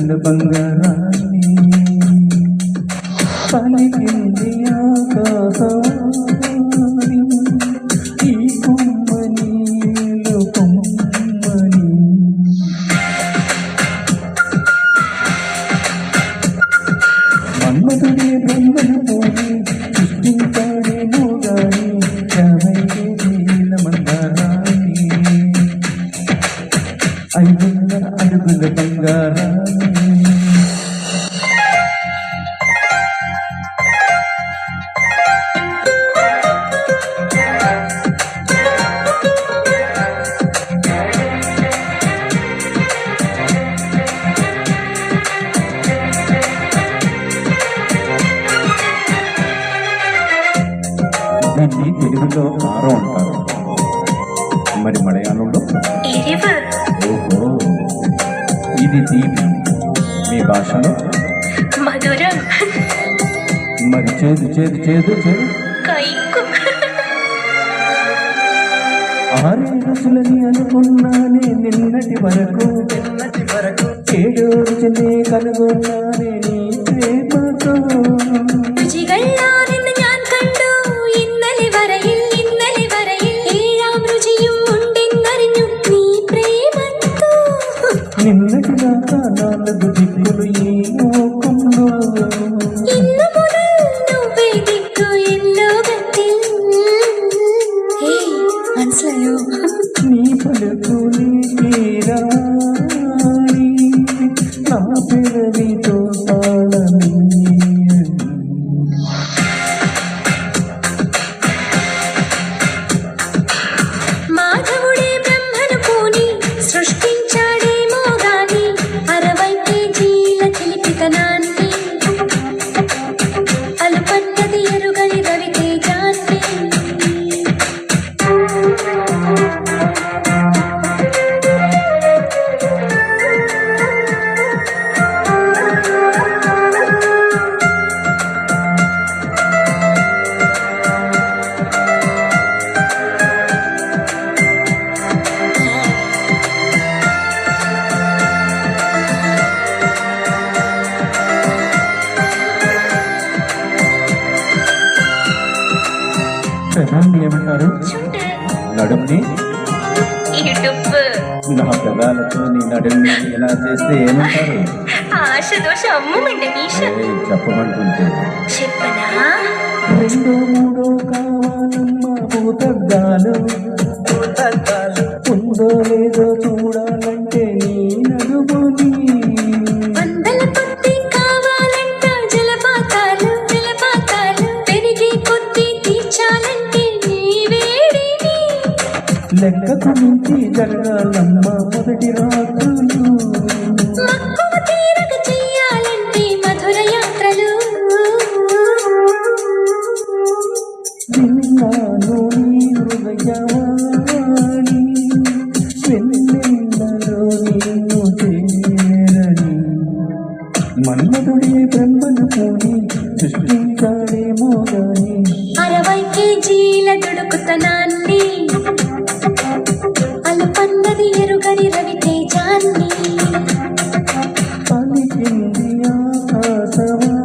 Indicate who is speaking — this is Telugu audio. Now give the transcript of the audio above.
Speaker 1: అడుగుల బంగారాన్ని పలికింది ఆకాశవాణి ఈ కొమ్మని కొమ్మని మన్మధుడే బ్రహ్మను పోని సృష్టించాడేమో గాని 50,000 మందారాన్ని 500 అడుగుల బంగారాన్ని దీన్ని తెలుగులో కారం అంటారు, మరి మలయాళంలో ఓహో ఇది తీపి, మీ భాషలో
Speaker 2: మధురం,
Speaker 1: మరి చేదు చేదు చేదు చేదు ఆరే రుచులని అనుకున్నానే నిన్నటి వరకు 7 రుచులే కనుగొన్నానే నీ ప్రేమతో నిన్నటి దాకా 4 దిక్కులు ఈ లోకంలో నీ పలుకుని తీరాని నా పెదవితో తాళని
Speaker 2: మాధవుడే బ్రహ్మను పోని సృష్టించాడేమో గాని 60 కేజీల తెలిపితనాన్ని అలుపన్నది ఎరుగని రవితేజాన్ని
Speaker 1: పెదాన్ని ఏమంటారు? నడుంని నా పెదాలతో నీ నడుంని ఎలా చేస్తే ఏమంటారు? చెప్పమంటుంటే
Speaker 2: చెప్పనా
Speaker 1: 2 3 కావాలమ్మా భూతద్దాలు ఉందో లేదో చూడాలంటే నీ నడుముని
Speaker 2: వందల కొద్ది కావాలంట జలపాతాలు పెరిగి కొద్ది తీర్చాలంటే నీ వేడిని
Speaker 1: లెక్కకు మించి జరగాలమ్మా మొదటి రాత్రులు
Speaker 2: మక్కువ తీరక చెయ్యాలంటే మధుర యాత్రలు
Speaker 1: విన్నాను నీ హృదయవాణి వెన్నెలలో నిన్ను చేరని మన్మధుడే బ్రహ్మను పోని సృష్టించాడేమో గాని
Speaker 2: 60 కేజీల దుడుకుతనాన్ని అలుపన్నది ఎరుగని రవితేజాన్ని
Speaker 1: పలికింది ఆకాశవాణి